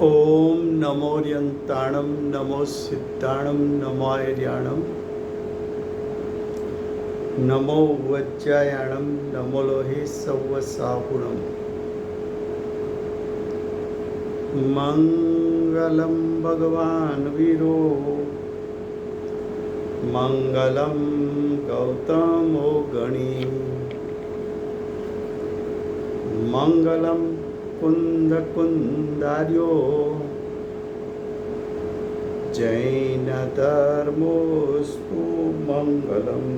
ओम नमोर्यंताणं नमो सिद्धाणं नमो आर्याणं नमो वज्रायाणं नमो लोहे सव्वसाहुणं मंगलं भगवान् वीरो मंगलं गौतमो गणी मंगलं कुंदकुंदार्यो जैनधर्मोऽस्तु मंगलम्।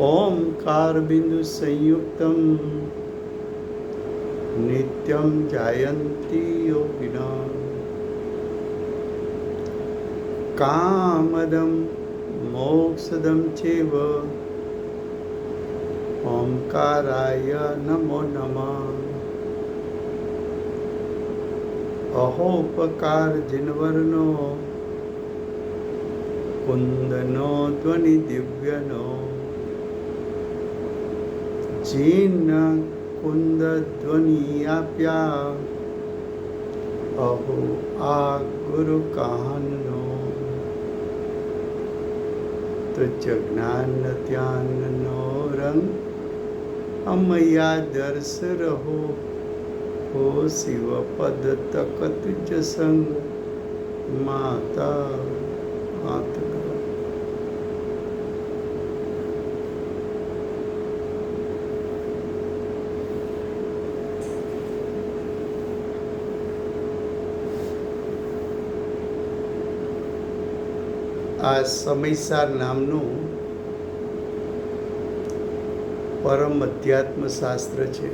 ओंकार बिंदु संयुक्तं नित्यं जायन्ति योगिनः कामदं मोक्षदं चैव ओंकाराय नमो नमः। अहोपकार जिनवर्णो कुंदनो ध्वनि दिव्यनो जीन कुंद ध्वनि आप्या अहो आ गुरु काहनो तुझ ज्ञान ध्यान नो रंग अमया दर्श रहो हो शिव पद तक तुझ संग माता हाथ આ સમયસાર નામનું પરમ અધ્યાત્મ શાસ્ત્ર છે.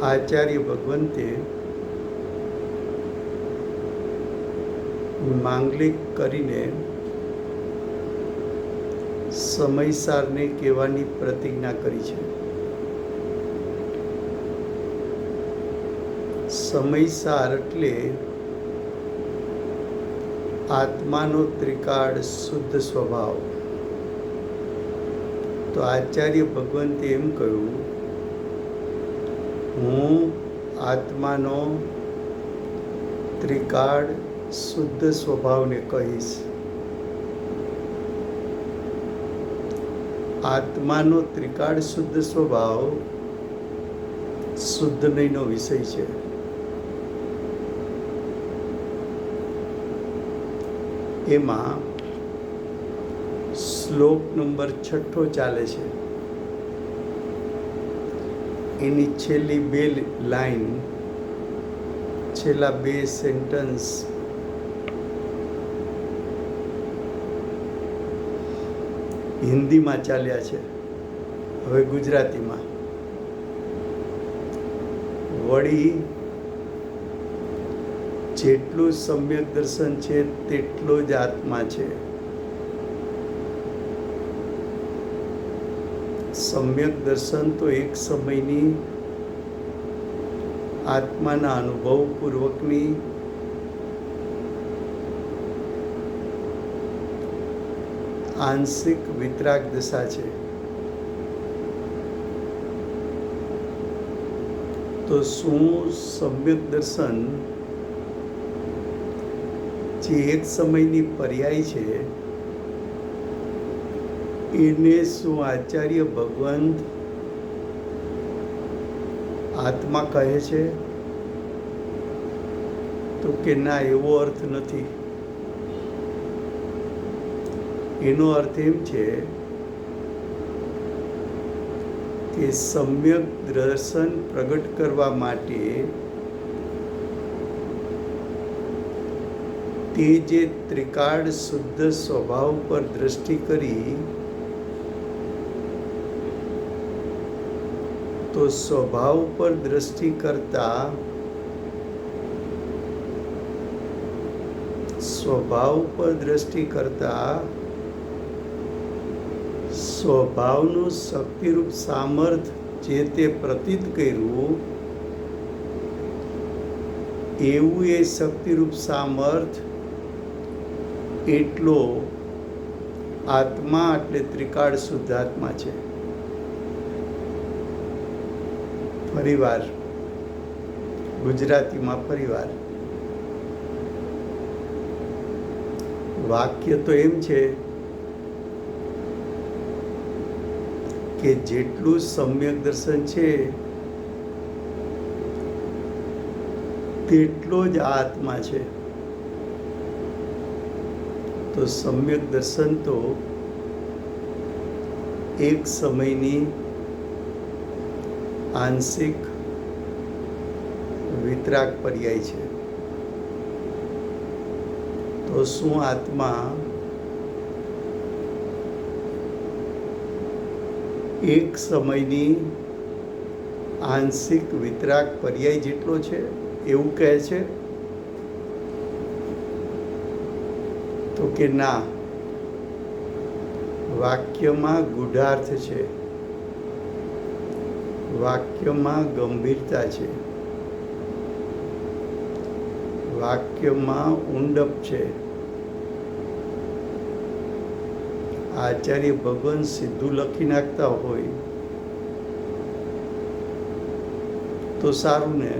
આચાર્ય ભગવંતે માંગલિક કરીને સમયસારને કહેવાની પ્રતિજ્ઞા કરી છે. સમયસાર એટલે આત્માનો ત્રિકાળ શુદ્ધ સ્વભાવ. તો આચાર્ય ભગવંતે એમ કહ્યું, હું આત્માનો ત્રિકાળ શુદ્ધ સ્વભાવને કહીશ. આત્માનો ત્રિકાળ શુદ્ધ સ્વભાવ શુદ્ધ નહીંનો વિષય છે. એમાં શ્લોક નંબર 6 ચાલે છે. એની છેલ્લી 2 લાઈન, છેલ્લા 2 સેન્ટન્સ હિન્દીમાં ચાલ્યા છે. હવે ગુજરાતીમાં વળી જેટલું સમ્યક દર્શન છે તેટલો જ આત્મા છે. સમ્યક દર્શન તો એક સમયની આત્માના અનુભવ પૂર્વકની આંશિક વિતરાગ દશા છે. તો શું સમ્યક દર્શન જે એક સમયની પર્યાય છે એને શું આચાર્ય ભગવંત આત્મા કહે છે? તો કે ના, એવો અર્થ નથી. એનો અર્થ એમ છે કે સમ્યક દર્શન પ્રગટ કરવા માટે તે જે ત્રિકાળ શુદ્ધ સ્વભાવ પર દ્રષ્ટિ કરી તો સ્વભાવ પર દ્રષ્ટિ કરતા સ્વભાવનું શક્તિરૂપ સામર્થ જે તે પ્રતીત કર્યું એવું એ શક્તિરૂપ સામર્થ એટલો આત્મા એટલે ત્રિકાળ શુદ્ધાત્મા છે. પરિવાર, ગુજરાતીમાં પરિવાર. વાક્ય તો એમ છે કે જેટલું સમ્યક દર્શન છે તેટલો જ આ આત્મા છે. તો સમ્યક દર્શન તો એક સમયની આંશિક વિતરાગ પર્યાય છે. તો શું આત્મા એક સમયની આંશિક વિતરાગ પર્યાય જેટલો છે એવું કહે છે? તો કે ના, વાક્યમાં ગૂઢાર્થ છે, વાક્યમાં ગંભીરતા છે, વાક્યમાં ઊંડપ છે. આચાર્ય ભગવાન સીધું લખી નાખતા હોય તો સારું ને.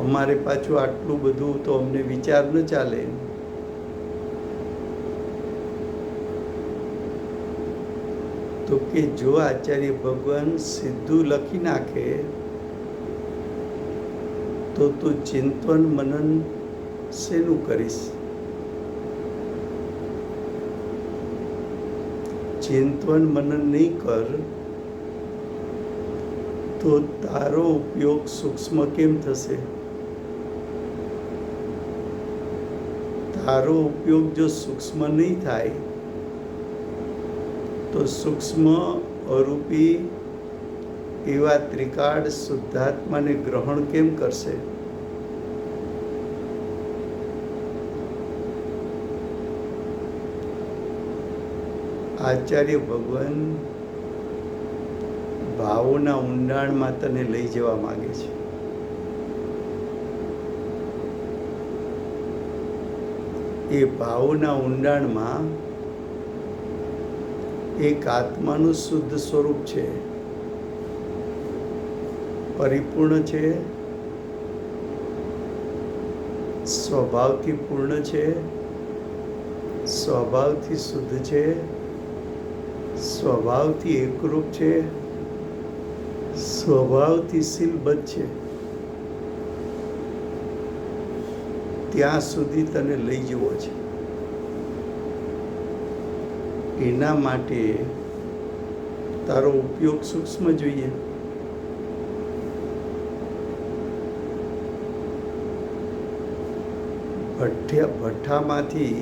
અમારે પાછું આટલું બધું તો અમને વિચાર ન ચાલે. તો કે જો આચાર્ય ભગવાન સીધું લખી નાખે તો તું ચિંતન મનન શેનું કરીશ? ચિંતન મનન નહીં કર તો તારો ઉપયોગ સૂક્ષ્મ કેમ થશે? તારો ઉપયોગ જો સૂક્ષ્મ નહીં થાય તો સૂક્ષ્મ અરૂપી એવા ત્રિકાળ શુદ્ધાત્માને ગ્રહણ કેમ કરશે? આચાર્ય ભગવાન ભાવોના ઊંડાણમાં તને લઈ જવા માંગે છે. એ ભાવોના ઊંડાણમાં એક આત્માનું શુદ્ધ સ્વરૂપ છે, પરિપૂર્ણ છે, સ્વભાવથી પૂર્ણ છે, સ્વભાવથી શુદ્ધ છે, સ્વભાવથી એકરૂપ છે, સ્વભાવથી શીલબદ્ધ છે. ત્યાં સુધી તને લઈ જવો છે. એના માટે તારો ઉપયોગ સૂક્ષ્મ જોઈએ. ભઠ્ઠામાંથી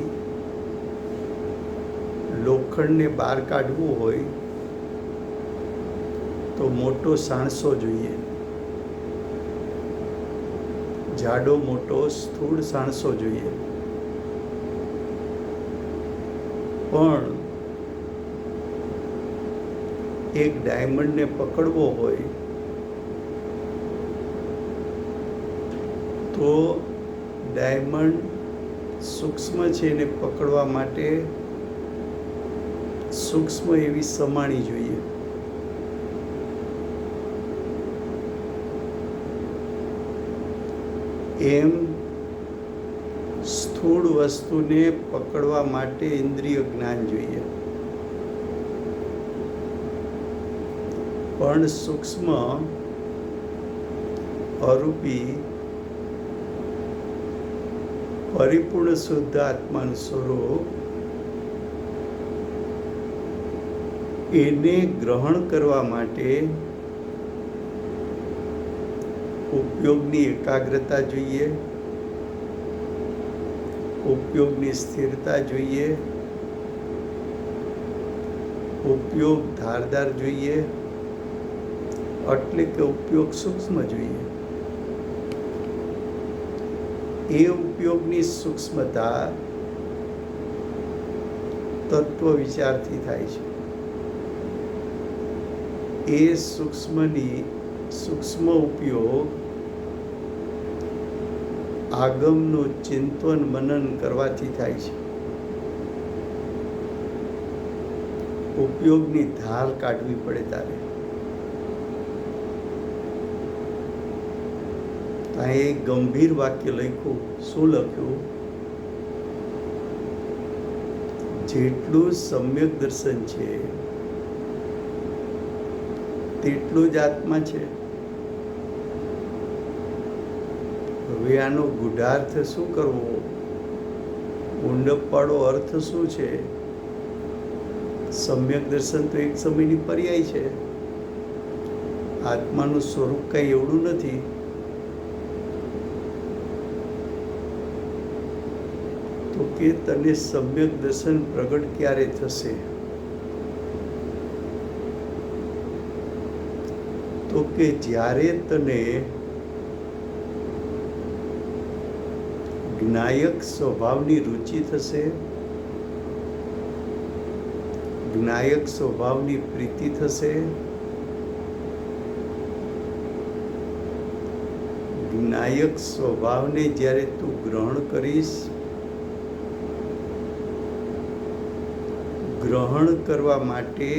લોખંડને બહાર કાઢવું હોય તો મોટો સાણસો જોઈએ, જાડો મોટો સ્થૂળ સાણસો જોઈએ. પણ એક ડાયમંડને પકડવો હોય તો ડાયમંડ સૂક્ષ્મ છે, એને પકડવા માટે સૂક્ષ્મ એવી સમાણી જોઈએ. એમ સ્થૂળ વસ્તુને પકડવા માટે ઇન્દ્રિય જ્ઞાન જોઈએ. પણ સૂક્ષ્મ અરૂપી પરિપૂર્ણ શુદ્ધ આત્માનું સ્વરૂપ એને ગ્રહણ કરવા માટે ઉપયોગની એકાગ્રતા જોઈએ, ઉપયોગની સ્થિરતા જોઈએ, ઉપયોગ ધારદાર જોઈએ, એટલે કે ઉપયોગ સૂક્ષ્મ જોઈએ. એ ઉપયોગની સૂક્ષ્મતા તત્વ વિચારથી થાય છે. એ સૂક્ષ્મ ઉપયોગ આગમનું ચિંતન મનન કરવાથી થાય છે. ઉપયોગની ધાર કાઢવી પડે તારે. ત્યાં એક ગંભીર વાક્ય લખ્યું. શું લખ્યું? જેટલું સમ્યક દર્શન છે તેટલું જ આત્મા છે. હવે આનો ગૂઢાર્થ શું કરવો? ઊંડપવાળો અર્થ શું છે? સમ્યક દર્શન તો એક સમયની પર્યાય છે. આત્માનું સ્વરૂપ કઈ એવડું નથી. તો કે તને સમ્યક દર્શન પ્રગટ ક્યારે થશે? તો કે જ્યારે તને જ્ઞાયક સ્વભાવની રુચિ થશે, જ્ઞાયક સ્વભાવની પ્રીતિ થશે, જ્ઞાયક સ્વભાવને જ્યારે તું ગ્રહણ કરીશ, ગ્રહણ કરવા માટે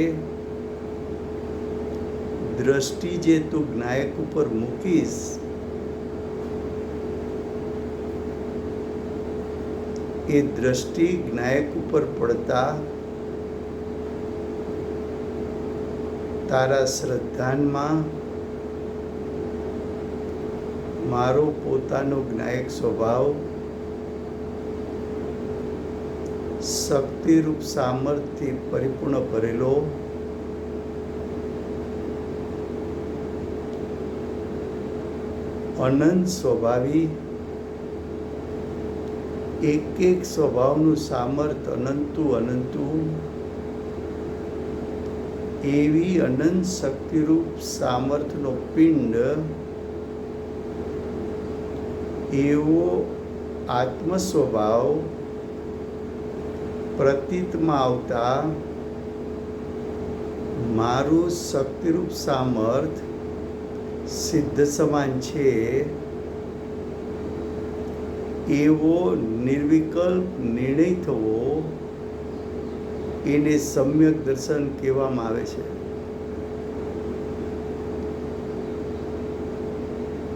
દ્રષ્ટિ જે તું જ્ઞાયક ઉપર મૂકીશ, એ દ્રષ્ટિ જ્ઞાયક ઉપર પડતા તારા શ્રદ્ધાનમાં મારો પોતાનો જ્ઞાયક સ્વભાવ શક્તિરૂપ સામર્થ્યથી પરિપૂર્ણ ભરેલો અનંત સ્વભાવી, એક એક સ્વભાવનું સામર્થ્ય અનંતું એવી અનંત શક્તિરૂપ સામર્થ્યનો પિંડ, એવો આત્મ સ્વભાવ પ્રતીતમાં આવતા મારું શક્તિરૂપ સામર્થ સિદ્ધ સમાન છે એવો નિર્વિકલ્પ નિર્ણય થવો, એને સમ્યક દર્શન કહેવામાં આવે છે.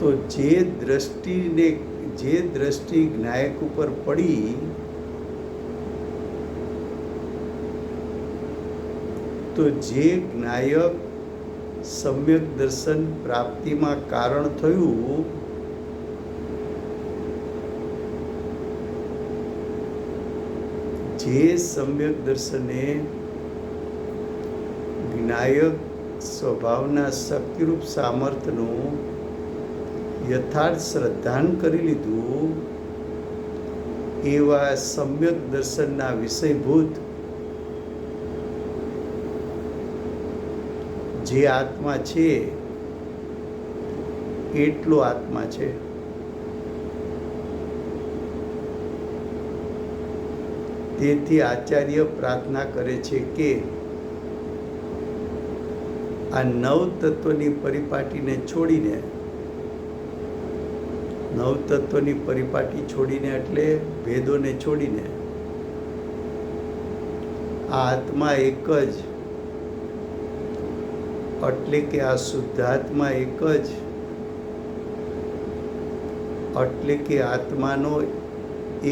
તો જે દ્રષ્ટિ જ્ઞાયક ઉપર પડી, તો જે જ્ઞાયક સમ્યક દર્શન પ્રાપ્તિમાં કારણ થયું, જે સમ્યક દર્શને જ્ઞાયક સ્વભાવના શક્તિરૂપ સામર્થ્યનું યથાર્થ શ્રદ્ધાન કરી લીધું, એવા સમ્યક દર્શનના વિષયભૂત જે આત્મા છે એટલો આત્મા છે. તેથી આચાર્ય પ્રાર્થના કરે છે કે આ નવ તત્વની પરિપાટીને છોડીને, નવ તત્વની પરિપાટી છોડીને એટલે ભેદોને છોડીને આ આત્મા એક જ, એટલે કે આ શુદ્ધાત્મા એક જ, એટલે કે આત્માનો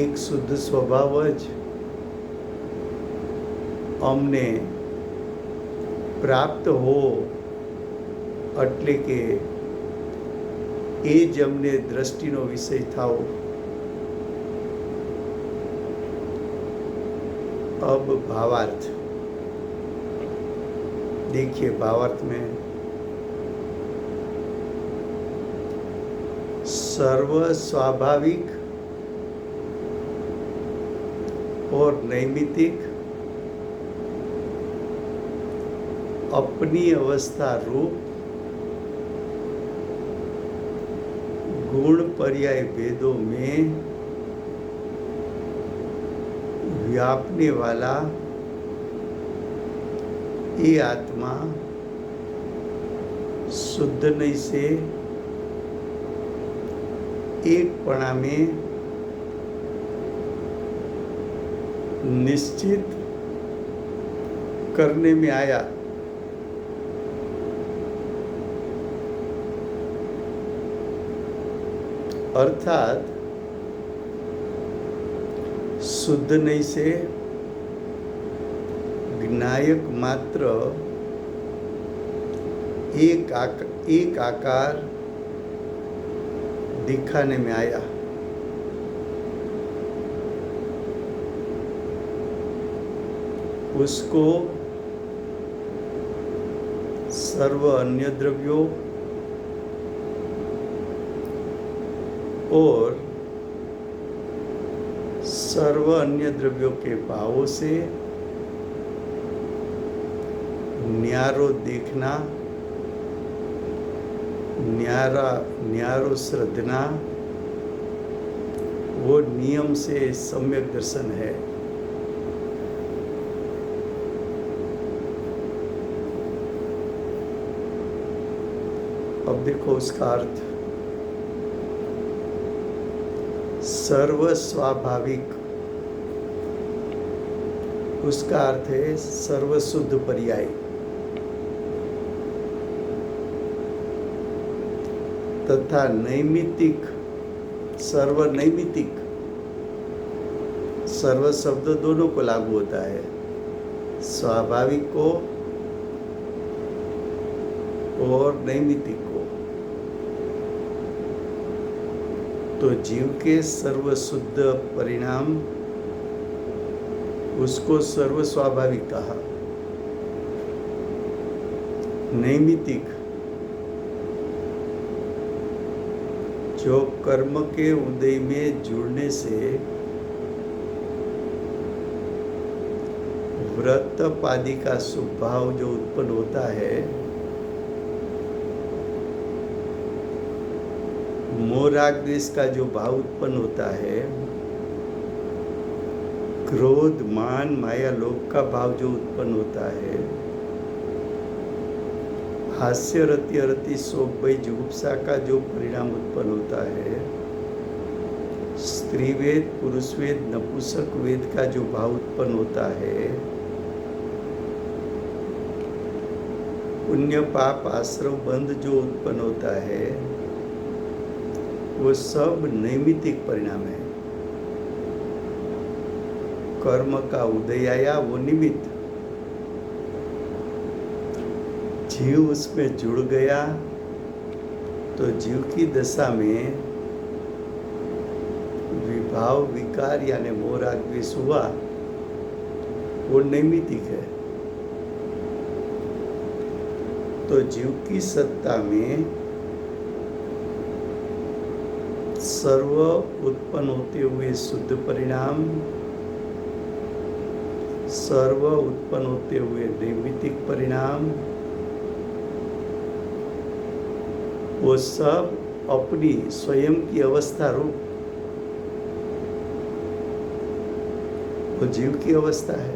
એક શુદ્ધ સ્વભાવ જ અમને પ્રાપ્ત હો, એટલે કે એ જ અમને દ્રષ્ટિનો વિષય થાઓ. अब भावार्थ देखिए. भावार्थ में सर्व स्वाभाविक और नैमित्तिक अपनी अवस्था रूप गुण पर्याय भेदों में व्यापने वाला ये आत्मा शुद्ध नहीं से एक पणा में निश्चित करने में आया. अर्थात शुद्ध नहीं से ज्ञायक मात्र एक आकार दिखाने में आया। उसको सर्व अन्य द्रव्यों और सर्व अन्य द्रव्यों के भावों से न्यारो देखना, न्यारो श्रद्धना, वो नियम से सम्यक दर्शन है। अब देखो उसका अर्थ, सर्व स्वाभाविक, उसका अर्थ है सर्व शुद्ध पर्याय। तथा नैमित्तिक, सर्व नैमित्तिक, सर्व शब्द दोनों को लागू होता है, स्वाभाविक को और नैमित्तिक को। तो जीव के सर्व शुद्ध परिणाम उसको सर्व स्वाभाविक कहा। नैमित्तिक जो कर्म के उदय में जुड़ने से व्रत पादि का स्वभाव जो उत्पन्न होता है, मोह राग द्वेष का जो भाव उत्पन्न होता है, क्रोध मान माया लोभ का भाव जो उत्पन्न होता है, हास्य रति अरति शोक भय जुगुप्सा का जो परिणाम उत्पन्न होता है, स्त्री वेद पुरुष वेद नपुंसक वेद का जो भाव उत्पन्न होता है, पुण्य पाप आश्रव बंध जो उत्पन्न होता है, वो सब नैमित्तिक परिणाम है। कर्म का उदय आया वो निमित्त, जीव उसमें जुड़ गया तो जीव की दशा में विभाव विकार यानी मोह राग द्वेष हुआ, वो नैमित्तिक है। तो जीव की सत्ता में सर्व उत्पन्न होते हुए शुद्ध परिणाम, सर्व उत्पन्न होते हुए नैमित्तिक परिणाम, वो सब अपनी स्वयं की अवस्था रूप वो जीव की अवस्था है।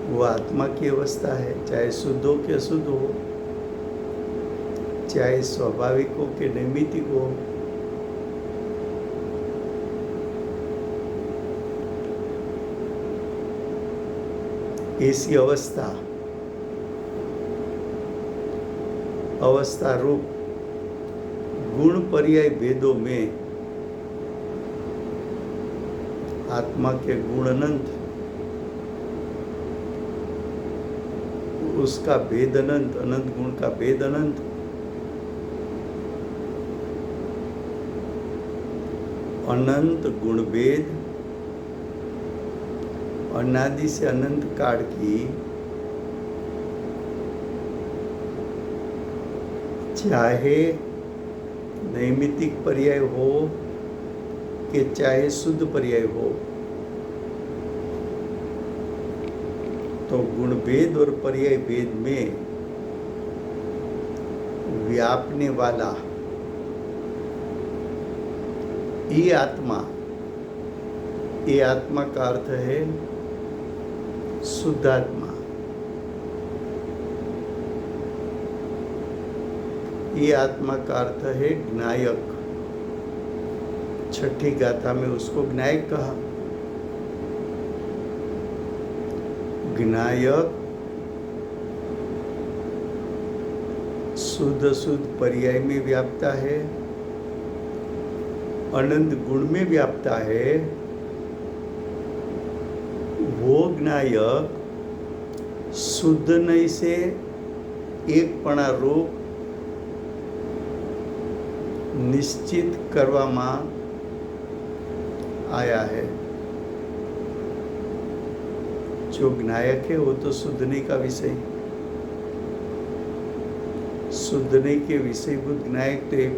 वो आत्मा की अवस्था है, चाहे शुद्ध हो कि अशुद्ध हो, चाहे स्वाभाविक हो कि नैमित्तिक हो। ऐसी अवस्था रूप गुण पर्याय भेदों में आत्मा के गुण अनंत, उसका भेद अनंत, अनंत गुण का भेद अनंत, अनंत गुण भेद अनादि से अनंत काल की चाहे नैमित्तिक पर्याय हो कि चाहे शुद्ध पर्याय हो, तो गुण भेद और पर्याय भेद में व्यापने वाला ये आत्मा का अर्थ है शुद्धात्मा। ये आत्मा का अर्थ है ज्ञायक। छठी गाथा में उसको ज्ञायक कहा। ज्ञायक शुद्ध अशुद्ध पर्याय में व्याप्ता है, अनंत गुण में व्याप्ता है। वो ज्ञायक शुद्ध नहीं से एकपणा रूप निश्चित કરવામાં आया है। जो ज्ञायक है वो तो शुद्ध नहीं का विषय, शुद्ध नहीं के विषयभूत ज्ञायक तो एक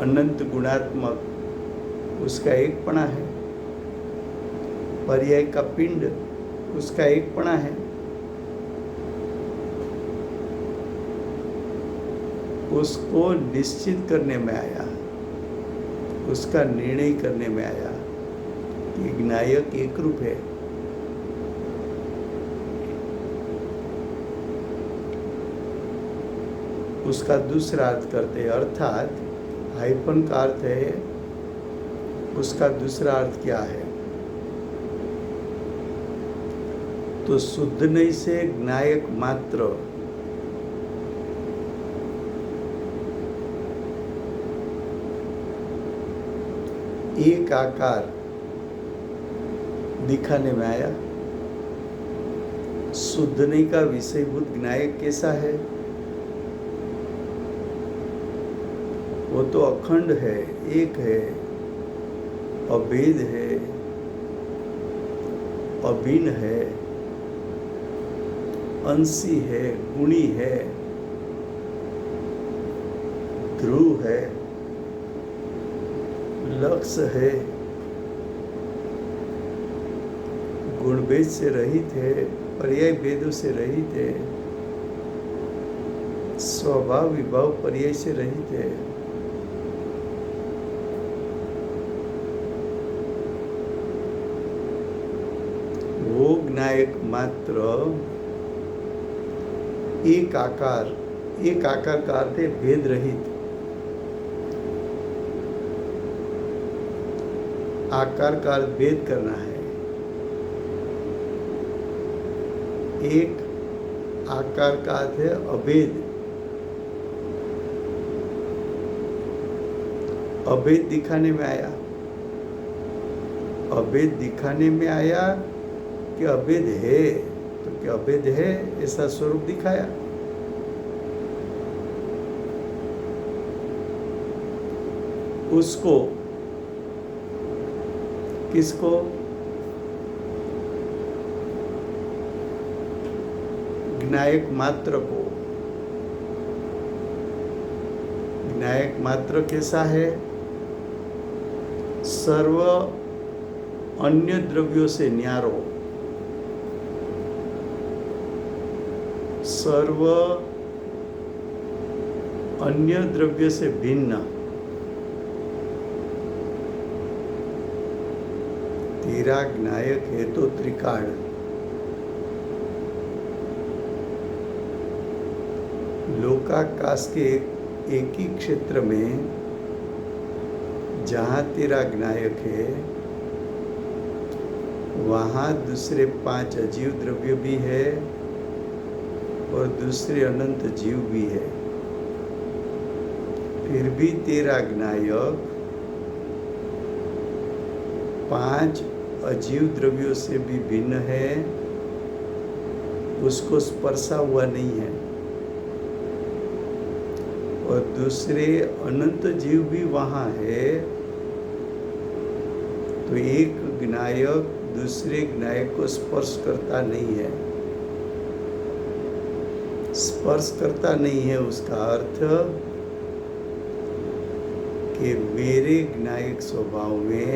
अनंत गुणात्मक उसका एकपणा है, पर्याय का पिंड उसका एकपणा है। उसको निश्चित करने में आया, उसका निर्णय करने में आया कि ज्ञायक एक रूप है। उसका दूसरा अर्थ करते हैं, अर्थात हाइपन का अर्थ है, उसका दूसरा अर्थ क्या है? तो शुद्ध नहीं से ज्ञायक मात्र एक आकार दिखाने में आया। शुद्ध नहीं का विषयभूत ज्ञायक कैसा है? वो तो अखंड है, एक है, अभेद है, अभिन्न है, अंशी है, गुणी है, ध्रुव है, लक्ष्य है, गुण भेद से रहित है, पर्याय भेदों से रहित है, स्वभाव विभाव पर्याय से रहित है। वो ज्ञायक मात्र एक आकार, एक आकार का अर्थ है भेद रहित। आकार का अर्थ भेद करना है। एक आकार का अर्थ है अभेद। अभेद दिखाने में आया। अभेद दिखाने में आया कि अभेद है, तो क्या अभेद है ऐसा स्वरूप दिखाया। उसको, किसको? ज्ञायक मात्र को। ज्ञायक मात्र कैसा है? सर्व अन्य द्रव्यों से न्यारो, सर्व अन्य द्रव्य से भिन्न, तेरा ज्ञायक है तो त्रिकाण। लोकाकाश के एक ही क्षेत्र में जहाँ तेरा ज्ञायक है वहाँ दूसरे 5 अजीव द्रव्य भी है और दूसरे अनंत जीव भी है। फिर भी तेरा ज्ञायक 5 अजीव द्रव्यों से भी भिन्न है, उसको स्पर्शा हुआ नहीं है। और दूसरे अनंत जीव भी वहाँ है, तो एक ज्ञायक दूसरे ज्ञायक को स्पर्श करता नहीं है। स्पर्श करता नहीं है उसका अर्थ कि मेरे ज्ञायक स्वभाव में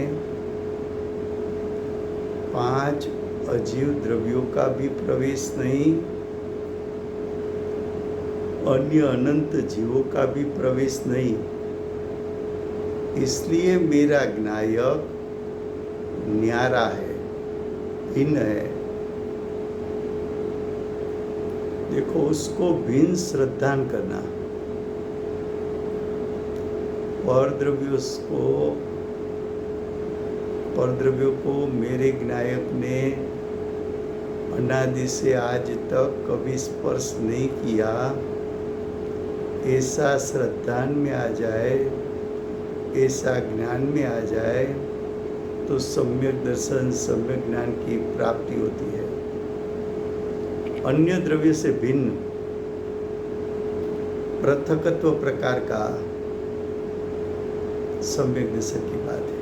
5 अजीव द्रव्यों का भी प्रवेश नहीं, अन्य अनंत जीवों का भी प्रवेश नहीं। इसलिए मेरा ज्ञायक न्यारा है, भिन्न है। देखो, उसको भिन्न श्रद्धान करना। परद्रव्यों को मेरे ज्ञायक ने अनादि से आज तक कभी स्पर्श नहीं किया, ऐसा श्रद्धान में आ जाए, ऐसा ज्ञान में आ जाए तो सम्यक दर्शन, सम्यक ज्ञान की प्राप्ति होती है। अन्य द्रव्य से भिन्न पृथकत्व प्रकार का सम्यक दर्शन की बात है।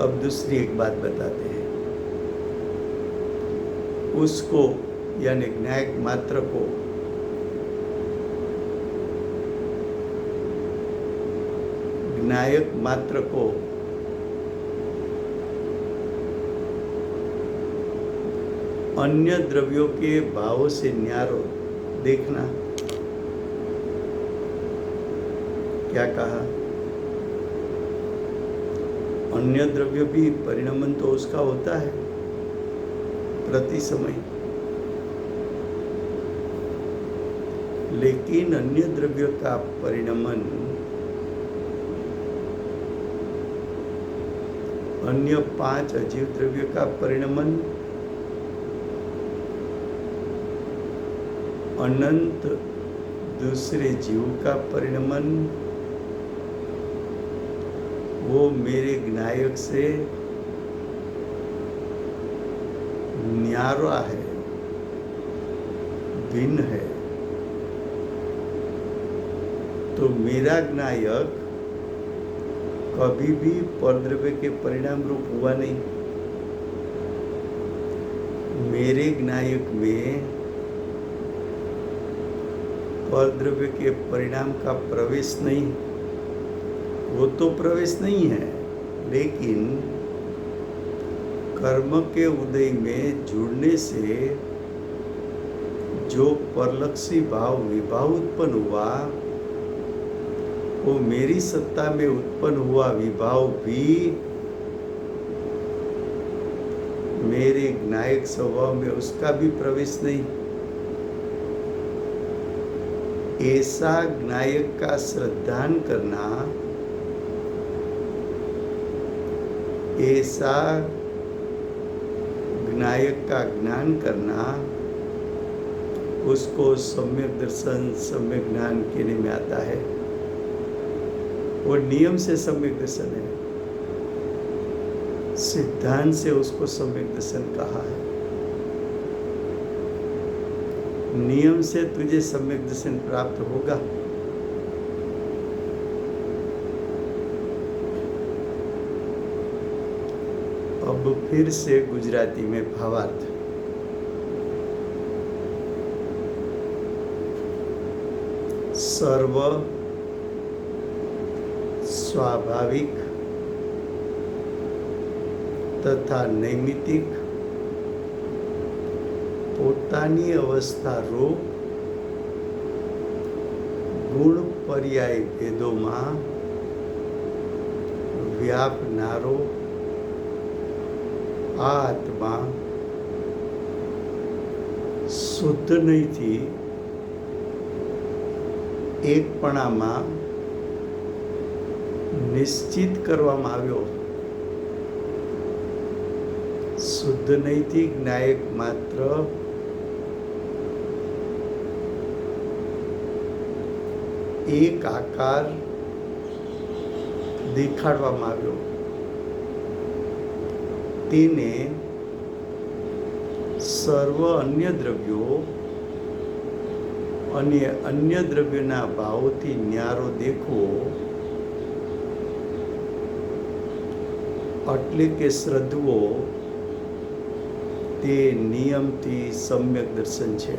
अब दूसरी एक बात बताते हैं। उसको यानी ज्ञायक मात्र को ज्ञायक मात्र को अन्य द्रव्यों के भावों से न्यारो देखना। क्या कहा? अन्य द्रव्य भी परिणमन तो उसका होता है प्रति समय, लेकिन अन्य द्रव्य का परिणमन अन्य 5 अजीव द्रव्य का परिणमन अनंत दूसरे जीव का परिणमन वो मेरे ज्ञायक से न्यारा है, भिन्न है। तो मेरा ज्ञायक कभी भी परद्रव्य के परिणाम रूप हुआ नहीं। मेरे ज्ञायक में परद्रव्य के परिणाम का प्रवेश नहीं, वो तो प्रवेश नहीं है, लेकिन कर्म के उदय में जुड़ने से जो परलक्षी भाव विभाव उत्पन्न हुआ, वो मेरी सत्ता में उत्पन्न हुआ विभाव भी मेरे ज्ञायक स्वभाव में उसका भी प्रवेश नहीं। ऐसा ज्ञायक का श्रद्धान करना, ऐसा ज्ञायक का ज्ञान करना, उसको सम्यक दर्शन, सम्यक ज्ञान कहने में आता है। वो नियम से सम्यक दर्शन है, सिद्धांत से उसको सम्यक दर्शन कहा है। नियम से तुझे सम्यक दर्शन प्राप्त होगा। अब फिर से गुजराती में भावार्थ। सर्व स्वाभाविक तथा नैमितिक પોતાની અવસ્થા રૂપ ગુણ પર્યાય ભેદોમાં વ્યાપનારો આ આત્મા શુદ્ધ નહીંથી એકપણામાં નિશ્ચિત કરવામાં આવ્યો। શુદ્ધ નહીંથી જ્ઞાયક માત્ર એક આકાર દેખાડવામાં આવ્યો। તેને સર્વ અન્ય દ્રવ્યો અને અન્ય દ્રવ્યોના ભાવોથી ન્યારો દેખવો, એટલે કે શ્રદ્ધવો, તે નિયમથી સમ્યક દર્શન છે।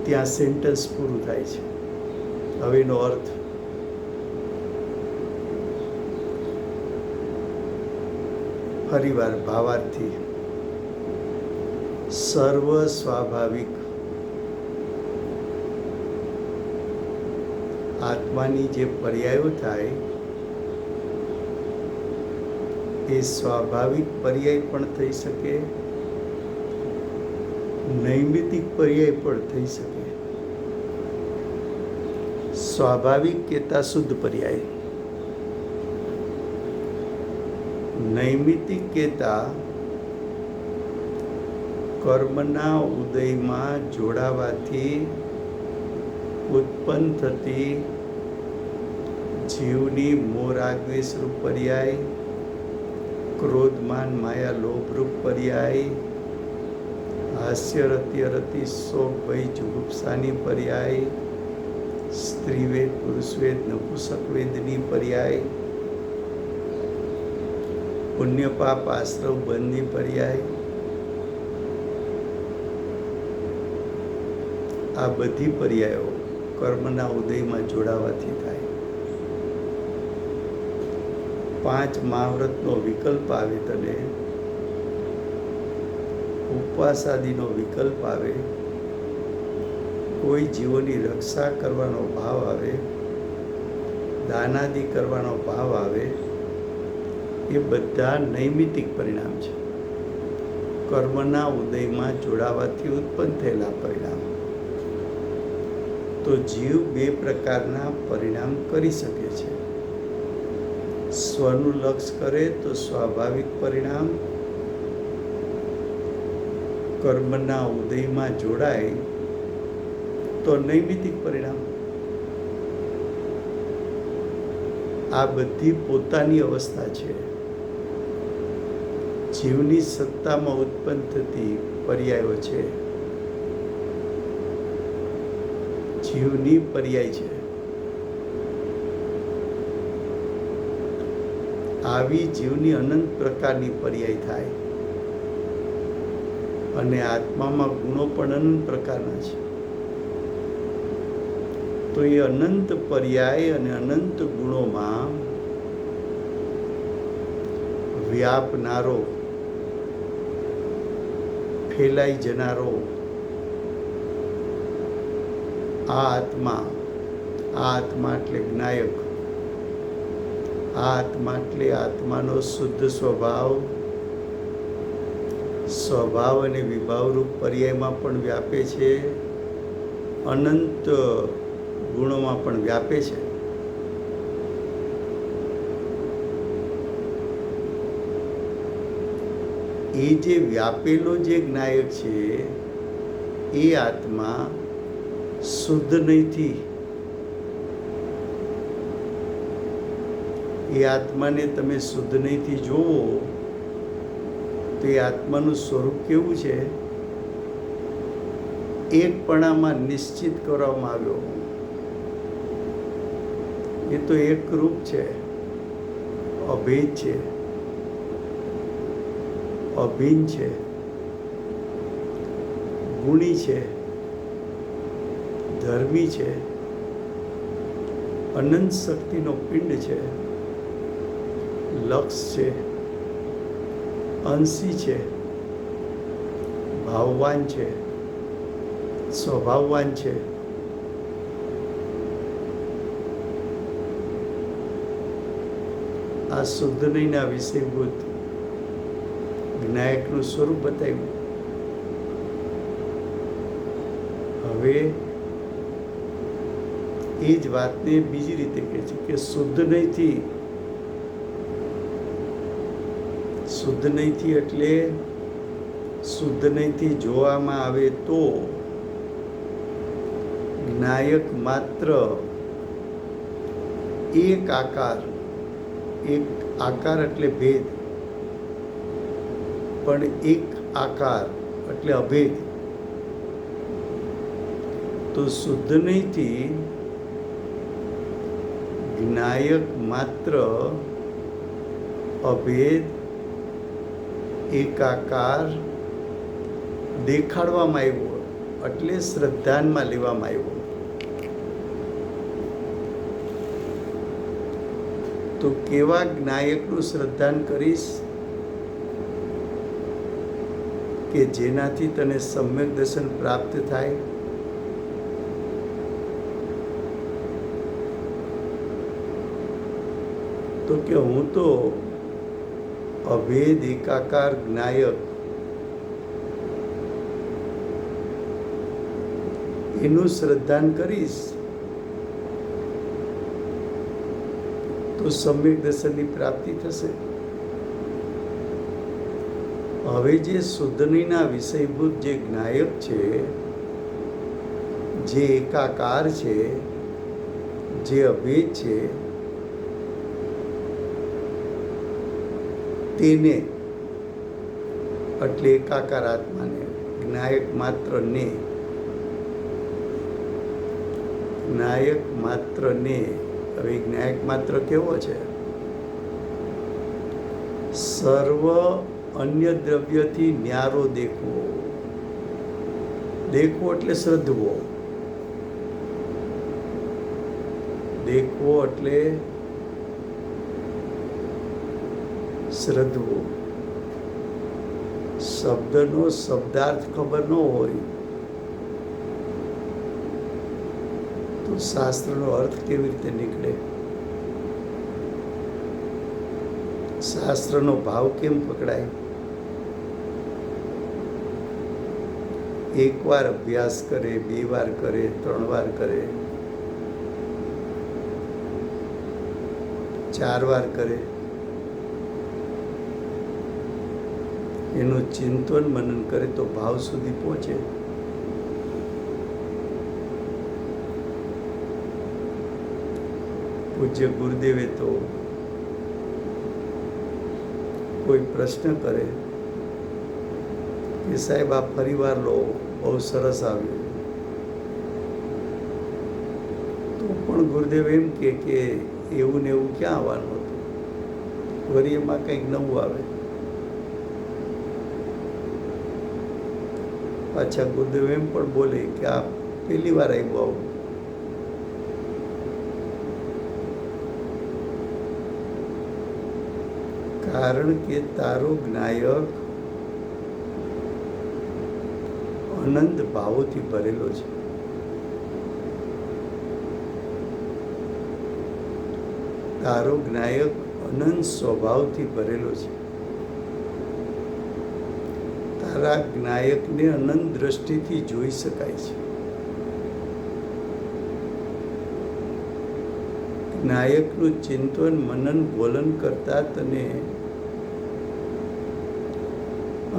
ત્યાં સેન્ટેન્સ પૂરું થાય છે। હવે એનો અર્થ ફરીવાર ભાવાર્થી સર્વ સ્વાભાવિક આત્માની જે પર્યાયો થાય એ સ્વાભાવિક પર્યાય પણ થઈ શકે, નૈમિતિક પર્યાય પણ થઈ શકે। સ્વાભાવિક કહેતા શુદ્ધ પર્યાય, નૈમિતિક કહેતા કર્મના ઉદયમાં જોડાવાથી ઉત્પન્ન થતી જીવની મોરાગ્વેશરૂપ પર્યાય, ક્રોધમાન માયા લોભરૂપ પર્યાય, હાસ્ય રત્ય રતિ શોક ભય જુગુપ્સાની પર્યાય, સ્ત્રીવેદ પુરુષવેદ નપુંસક વેદની પર્યાય, પુણ્ય પાપ આશ્રવ બંધની પર્યાય, આ બધી પર્યાયો કર્મના ઉદયમાં જોડાવાથી થાય. 5 મહાવ્રતનો વિકલ્પ આવે, તને ઉપવાસ આદિનો વિકલ્પ આવે, કોઈ જીવોની રક્ષા કરવાનો ભાવ આવે, દાનાદિ કરવાનો ભાવ આવે, એ બધા નૈમિતિક પરિણામ છે. કર્મના ઉદયમાં જોડાવાથી ઉત્પન્ન થયેલા પરિણામ. તો જીવ 2 પ્રકારના પરિણામ કરી શકે છે. સ્વનું લક્ષ્ય કરે તો સ્વાભાવિક પરિણામ, કર્મના ઉદયમાં જોડાય તો નૈમિતિક પરિણામ. આ બધી પોતાની અવસ્થા છે. જીવની સત્તામાં ઉત્પન્ન થતી પર્યાયો છે. જીવની પર્યાય છે. આવી જીવની અનંત પ્રકારની પર્યાય થાય. અને આત્મામાં ગુણો પણ અનંત પ્રકારના છે. તો એ અનંત પર્યાય અને અનંત ગુણોમાં વ્યાપનારો, ફેલાઈ જનારો આ આત્મા એટલે જ્ઞાયક. આ આત્મા એટલે આત્માનો શુદ્ધ સ્વભાવ અને વિભાવરૂપ પર્યાયમાં પણ વ્યાપે છે, અનંત ગુણોમાં પણ વ્યાપે છે. એ જે વ્યાપેલો જે જ્ઞાયક છે એ આત્મા શુદ્ધ નહીંથી. એ આત્માને તમે શુદ્ધ નહીંથી જોવો તો એ આત્માનું સ્વરૂપ કેવું છે? એકપણામાં નિશ્ચિત કરવામાં આવ્યો. એ તો એક રૂપ છે, અભેદ છે, અભિન્ન છે, ગુણી છે, ધર્મી છે, અનંત શક્તિનો પિંડ છે, લક્ષ છે, અંશી છે, ભાવવાન છે, સ્વભાવવાન છે. આ શુદ્ધ નહીંના વિષયભૂત વિનાયકનું સ્વરૂપ બતાવ્યું. હવે એ જ વાતને બીજી રીતે કહે છે કે શુદ્ધ નહીંથી એટલે શુદ્ધ નહીંથી જોવામાં આવે તો જ્ઞાયક માત્ર એક આકાર એટલે ભેદ, પણ એક આકાર એટલે અભેદ. તો શુદ્ધ નહીંથી જ્ઞાયક માત્ર અભેદ એકાકાર દેખાડવામાં આવ્યો, એટલે શ્રદ્ધાનમાં લેવામાં આવ્યો. તો કેવા જ્ઞાયકનું શ્રદ્ધાન કરીશ કે જેનાથી તને સમ્યક દર્શન પ્રાપ્ત થાય? તો કે હું તો અભેદ એકાકાર જ્ઞાયક એનું શ્રદ્ધાન કરીશ તો સમ્યક દર્શનની પ્રાપ્તિ થશે. હવે જે શુદ્ધનીના વિષયભૂત જે જ્ઞાયક છે, જે એકાકાર છે, જે અભેદ છે, તેને એટલે એકાકાર આત્માને, જ્ઞાયક માત્ર ને, જ્ઞાયક માત્ર ને. હવે જ્ઞાયક માત્ર કેવો છે? સર્વ અન્ય દ્રવ્યથી ન્યારો દેખવો. દેખવો એટલે શ્રદ્ધવો. દેખવો એટલે શ્રદ્ધવો. શબ્દનો શબ્દાર્થ ખબર ન હોય તો શાસ્ત્રનો અર્થ કેવી રીતે નીકળે? શાસ્ત્રનો ભાવ કેમ પકડાય? એકવાર અભ્યાસ કરે, 2 વાર કરે, 3 વાર કરે, 4 વાર કરે, એનું ચિંતન મનન કરે તો ભાવ સુધી પહોંચે. પૂજ્ય ગુરુદેવે તો કોઈ પ્રશ્ન કરે કે સાહેબ આ ફરીવાર લો, બહુ સરસ આવ્યું, તો પણ ગુરુદેવ એમ કે એવું ને એવું ક્યાં આવવાનું હતું, વળી એમાં કંઈક નવું આવે. પાછા ગુરુદેવ એમ પણ બોલે કે આ પહેલી વાર આવ્યું આવું. કારણ કે તારો જ્ઞાયક અનંત ભાવોથી ભરેલો છે. તારો જ્ઞાયક અનંત સ્વભાવથી ભરેલો છે. તારા જ્ઞાયકને અનંત દ્રષ્ટિથી જોઈ શકાય છે. જ્ઞાયકનું ચિંતન મનન બોલન કરતા તને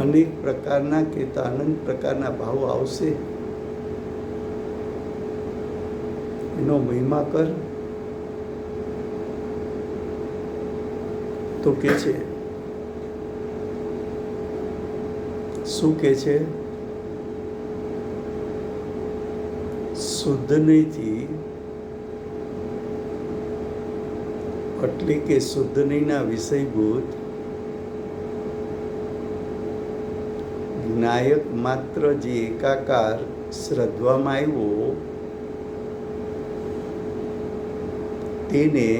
અનેક પ્રકારના કે અનંત પ્રકારના ભાવો આવશે. એનો મહિમા કર તો કે છે, શું કે છે? શુદ્ધ નહીંથી એટલે કે શુદ્ધ નહીંના વિષયભૂત જ્ઞાયક માત્ર જે એકાકાર શ્રદ્ધવામાં આવ્યો તેને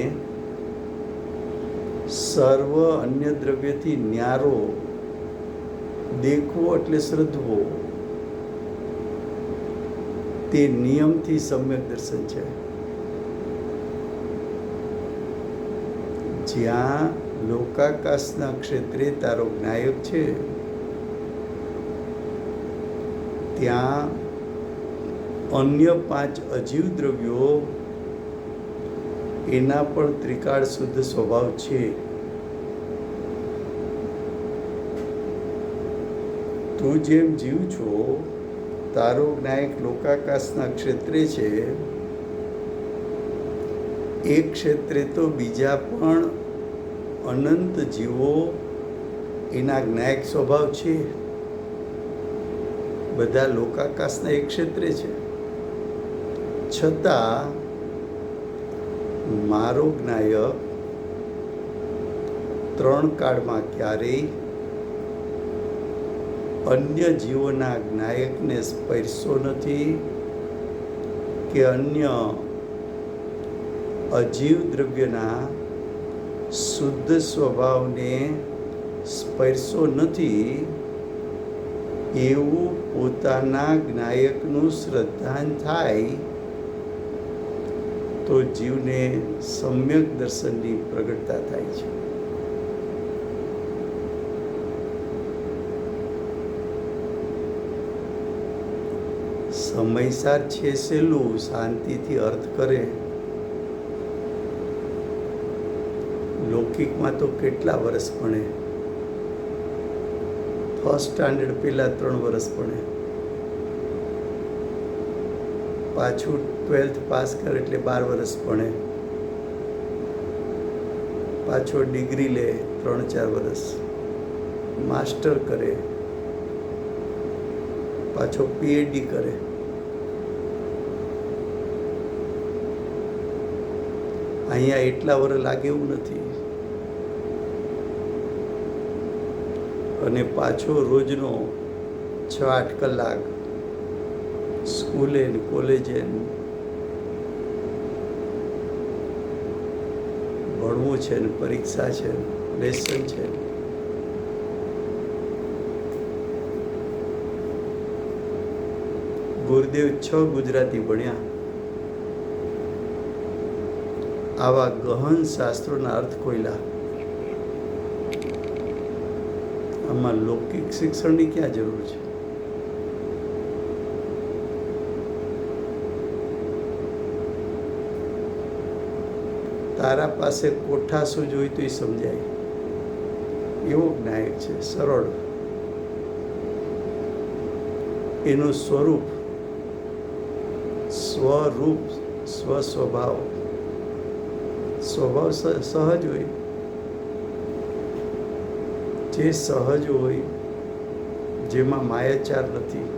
સર્વ અન્ય દ્રવ્યથી ન્યારો દેખવો એટલે શ્રદ્ધવો. તે નિયમથી સમ્યક દર્શન છે. જ્યાં લોકાકાશના ક્ષેત્રે તારો જ્ઞાયક છે, ત્યાં અન્ય 5 અજીવ દ્રવ્યો એના પણ ત્રિકાળ શુદ્ધ સ્વભાવ છે. તું જેમ જીવ છો, તારો જ્ઞાયક લોકાકાશના ક્ષેત્રે છે, એ ક્ષેત્રે તો બીજા પણ અનંત જીવો એના જ્ઞાયક સ્વભાવ છે. બધા લોકાકાશના એક ક્ષેત્રે છે, છતાં મારો જ્ઞાયક 3 કાળમાં ક્યારેય અન્ય જીવોના જ્ઞાયકને સ્પર્શો નથી કે અન્ય અજીવ દ્રવ્યના શુદ્ધ સ્વભાવને સ્પર્શો નથી. એવું પોતાના જ્ઞાયકનું શ્રદ્ધાન થાય તો જીવને સમ્યક દર્શનની પ્રગટતા થાય છે. સમયસાર છે સહેલું, શાંતિથી અર્થ કરે. લૌકિકમાં તો કેટલા વર્ષ ભણે ફર્સ્ટ સ્ટાન્ડર્ડ પહેલાં 3 વર્ષ ભણે, પાછું 12th પાસ કરે એટલે 12 વર્ષ ભણે, પાછો ડિગ્રી લે 3-4 વર્ષ, માસ્ટર કરે, પાછો PhD કરે. અહીંયા એટલા વર્ષ લાગે એવું નથી. અને પાછો રોજનો 6-8 કલાક સ્કૂલે ને કોલેજે ભણવું છે ને, પરીક્ષા છે, લેસન છે. ગુરુદેવ 6 ગુજરાતી ભણ્યા. આવા ગહન શાસ્ત્રોના અર્થ ખોલ્યા. આમાં લૌકિક શિક્ષણની ક્યાં જરૂર છે? તારા પાસે કોઠાસું જોઈ તો એ સમજાય એવો જ્ઞાયક છે, સરળ. એનું સ્વરૂપ, સ્વરૂપ, સ્વસ્વભાવ, સ્વભાવ સહજ હોય. જે સહજ હોય, જેમાં માયાચાર નથી.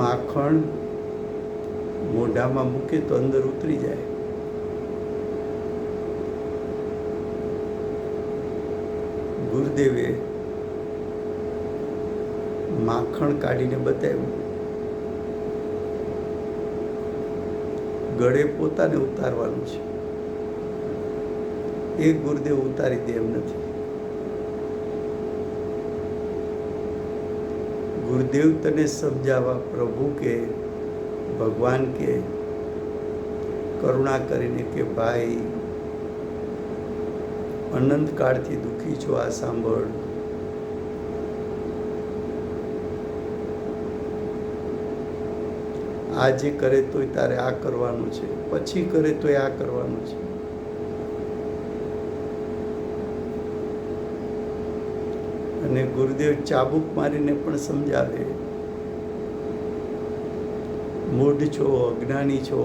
માખણ મોઢામાં મૂકે તો અંદર ઉતરી જાય. ગુરુદેવે માખણ કાઢીને બતાવ્યું. ગળે પોતાને ઉતારવાનું છે. એ ગુરુદેવ ઉતારી દે એમ નથી. ગુરુદેવ તને સમજાવવા, પ્રભુ કે ભગવાન કે કરુણા કરીને કે ભાઈ અનંત કાળથી દુઃખી છો, આ સાંભળ. આજે કરે તોય તારે આ કરવાનું છે, પછી કરે તોય આ કરવાનું છે. અને ગુરુદેવ ચાબુક મારીને પણ સમજાવે. મૂઢ છો, અજ્ઞાની છો,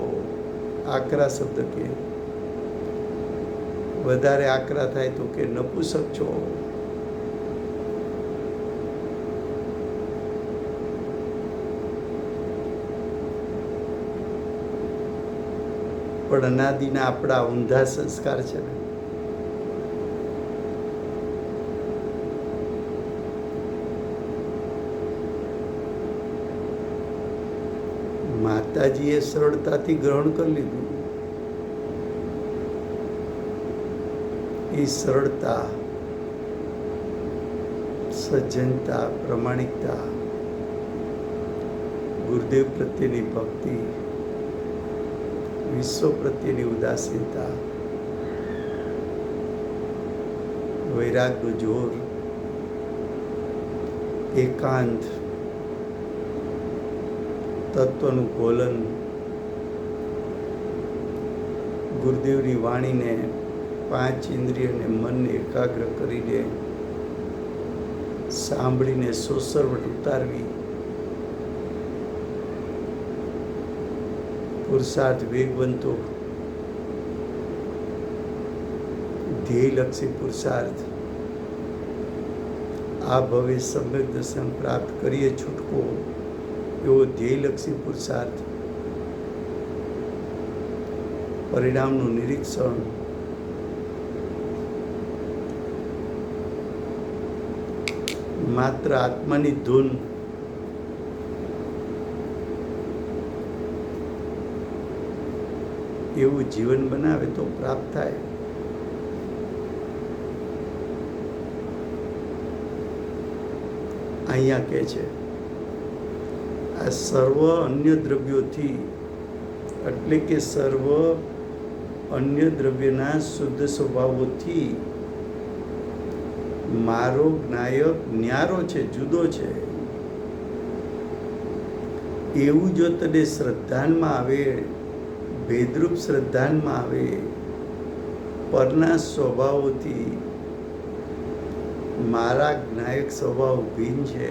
આકરા શબ્દ કે. વધારે આકરા થાય તો કે નપુસક છો. પણ અનાદિના આપણા ઊંધા સંસ્કાર છે ને, માતાજીએ સરળતાથી ગ્રહણ કરી લીધું. એ સરળતા, સજ્જનતા, પ્રમાણિકતા, ગુરુદેવ પ્રત્યેની ભક્તિ, વિશ્વ પ્રત્યેની ઉદાસીનતા, વૈરાગનું જોર, એકાંત, તત્વનું ગોલન, ગુરુદેવની વાણીને 5 ઇન્દ્રિયને મનને એકાગ્ર કરીને સાંભળીને સોસરવટ ઉતારવી, પુરુષાર્થ વેગવંતો, ધ્યેયલક્ષી પુરુષાર્થ. આ ભવે સમ્યક દર્શન પ્રાપ્ત કરીએ છૂટકો, એવો ધ્યેયલક્ષી પુરુષાર્થ. પરિણામનું નિરીક્ષણ, માત્ર આત્માની ધૂન, એવું જીવન બનાવે તો પ્રાપ્ત થાય. અહીંયા કહે છે આ સર્વ અન્ય દ્રવ્યોથી, એટલે કે સર્વ અન્ય દ્રવ્યના શુદ્ધ સ્વભાવોથી મારો જ્ઞાયક ન્યારો છે, જુદો છે. એવું જો તને શ્રદ્ધાનમાં આવે, ભેદરૂપ શ્રદ્ધાનમાં આવે, પરના સ્વભાવોથી મારા જ્ઞાયક સ્વભાવ ભિન્ન છે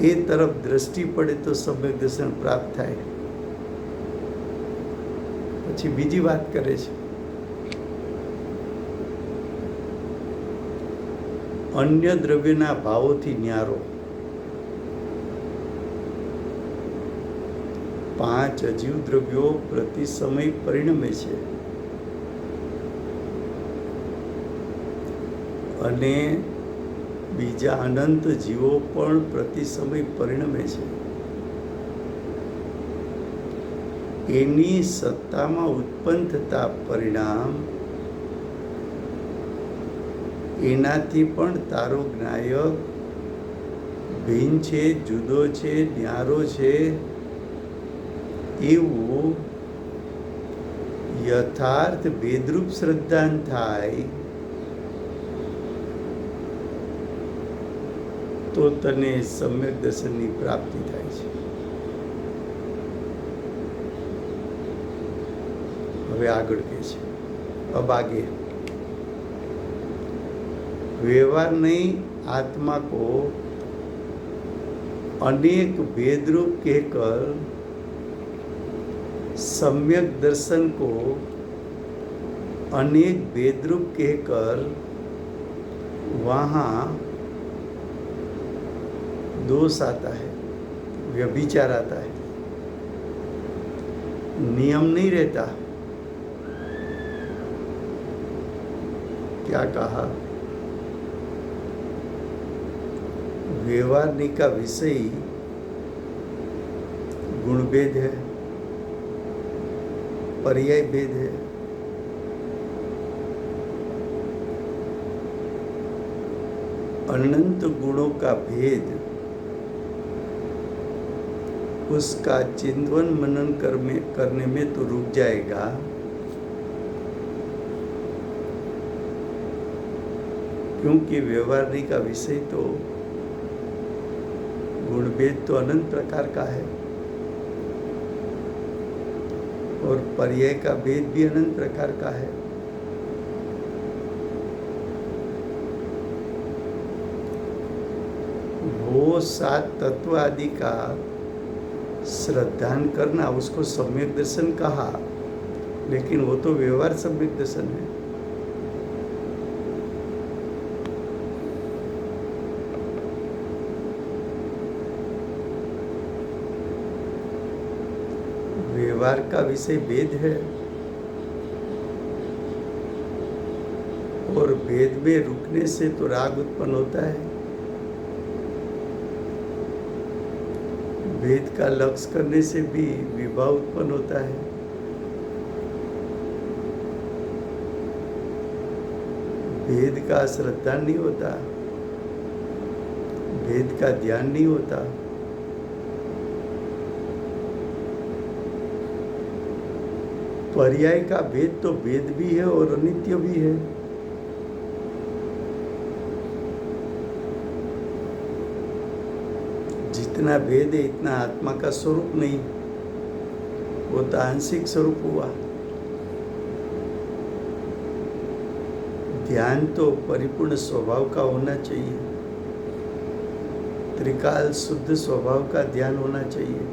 એ તરફ દ્રષ્ટિ પડે તો સમ્યક દર્શન પ્રાપ્ત થાય. પછી બીજી વાત કરે છે, અન્ય દ્રવ્યના ભાવોથી ન્યારો. 5 અજીવ દ્રવ્યો પ્રતિ સમય પરિણમે છે અને બીજા અનંત જીવો પણ પ્રતિ સમય પરિણમે છે. એની સત્તામાં ઉત્પન્ન થતા પરિણામ એનાથી પણ તારો જ્ઞાયક ભિન્ન છે, જુદો છે, ન્યારો છે, એવું યથાર્થ ભેદરૂપ શ્રદ્ધાન થાય તો તને સમ્યક દર્શનની પ્રાપ્તિ થાય છે. હવે આગળ કહે છે, अब आगे व्यवहार नहीं आत्मा को अनेक भेद रूप कहकर सम्यक दर्शन को अनेक भेद रूप कहकर वहाँ दोष आता है, व्यभिचार आता है, नियम नहीं रहता. क्या कहा? व्यवहारनी का विषय गुणभेद है, पर्याय भेद है. अनंत गुणों का भेद उसका चिंतन मनन करने में तो रुक जाएगा, क्योंकि व्यवहारनी का विषय तो गुणभेद तो अनंत प्रकार का है और पर्याय का भेद भी अनंत प्रकार का है. वो 7 तत्व आदि का श्रद्धान करना उसको सम्यक दर्शन कहा, लेकिन वो तो व्यवहार सम्यक दर्शन है. व्यवहार का विषय भेद है और भेद में रुकने से तो राग उत्पन्न होता है. भेद का लक्ष्य करने से भी विभाव उत्पन्न होता है. भेद का श्रद्धा नहीं होता, भेद का ध्यान नहीं होता. पर्याय का भेद तो भेद भी है और अनित्य भी है. जितना भेद है इतना आत्मा का स्वरूप नहीं, वो तो आंशिक स्वरूप हुआ. ध्यान तो परिपूर्ण स्वभाव का होना चाहिए, त्रिकाल शुद्ध स्वभाव का ध्यान होना चाहिए.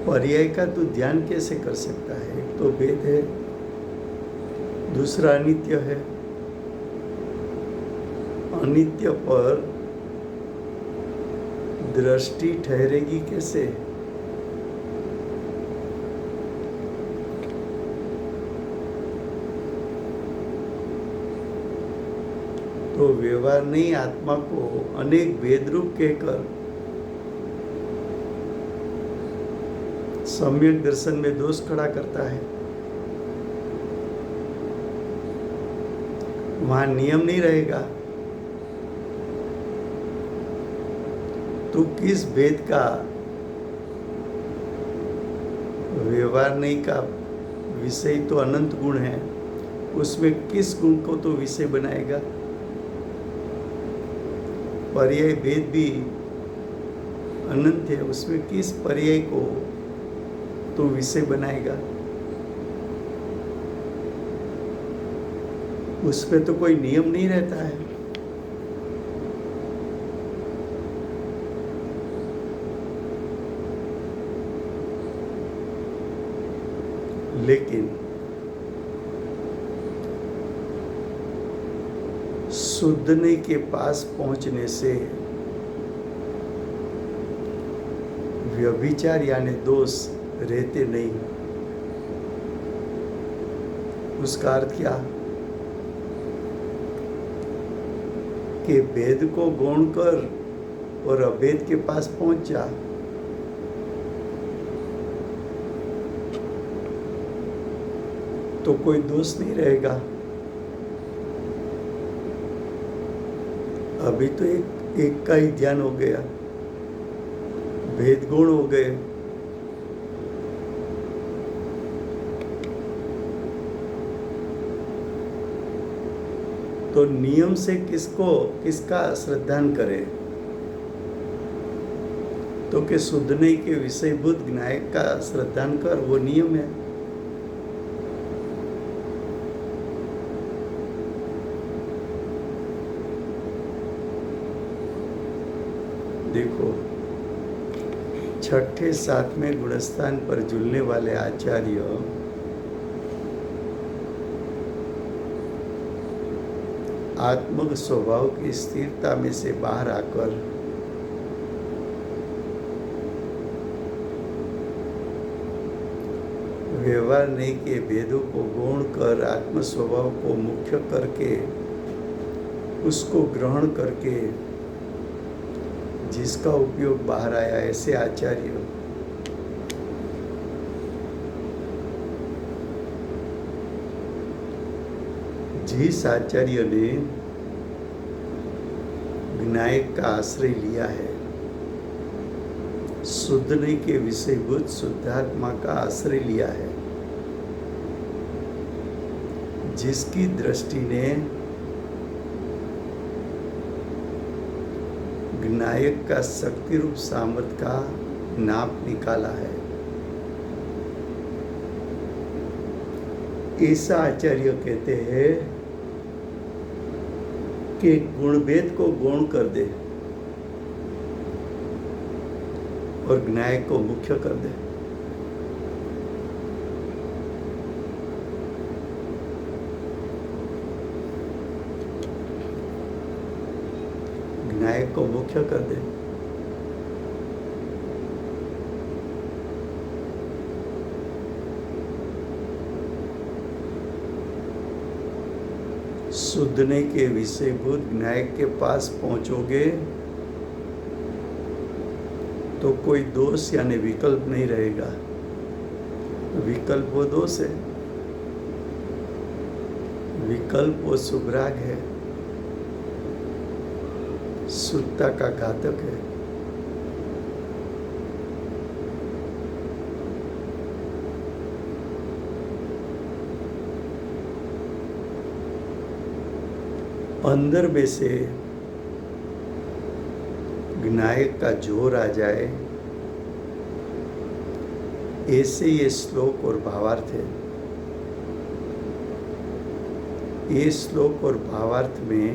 पर्याय का तो ध्यान कैसे कर सकता है? एक तो भेद है, दूसरा अनित्य है. अनित्य पर दृष्टि ठहरेगी कैसे? तो व्यवहार नहीं आत्मा को अनेक भेद रूप कहकर सम्यक दर्शन में दोष खड़ा करता है. वहां नियम नहीं रहेगा तो किस भेद का व्यवहार नहीं का विषय तो अनंत गुण है, उसमें किस गुण को तो विषय बनाएगा? पर्याय भेद भी अनंत है, उसमें किस पर्याय को तो विषय बनाएगा? उस पे तो कोई नियम नहीं रहता है। लेकिन शुद्धने के पास पहुंचने से व्यभिचार यानी दोष रहते नहीं। उसका अर्थ क्या कि भेद को गौण कर और अभेद के पास पहुंच जा। तो कोई दोष नहीं रहेगा। अभी तो एक का ही ध्यान हो गया, भेद गुण हो गए। तो नियम से किसका श्रद्धान करे? तो कि शुद्धने के विषयभूत ज्ञायक का श्रद्धान कर, वो नियम है। देखो, छठे सातवें गुणस्थान पर झूलने वाले आचार्य आत्मक स्वभाव की स्थिरता में से बाहर आकर व्यवहार नहीं के भेदों को गौण कर आत्म स्वभाव को मुख्य करके उसको ग्रहण करके जिसका उपयोग बाहर आया, ऐसे आचार्य जिस आचार्य ने विनायक का आश्रय लिया है, शुद्धने के विषयभूत शुद्धात्मा का आश्रय लिया है, जिसकी दृष्टि ने विनायक का शक्ति रूप सामर्थ का नाप निकाला है, ऐसा आचार्य कहते हैं कि गुणभेद को गौण कर दे और ज्ञायक को मुख्य कर दे। ज्ञायक को मुख्य कर दे। शुद्धने के विषयभूत ज्ञायक के पास पहुंचोगे तो कोई दोष यानी विकल्प नहीं रहेगा। विकल्प वो दोष है, विकल्प वो सुभराग है, शुद्धता का घातक है। अंदर में से विनायक का जोर आ जाए, ऐसे ये श्लोक और भावार्थ है। ये श्लोक और भावार्थ में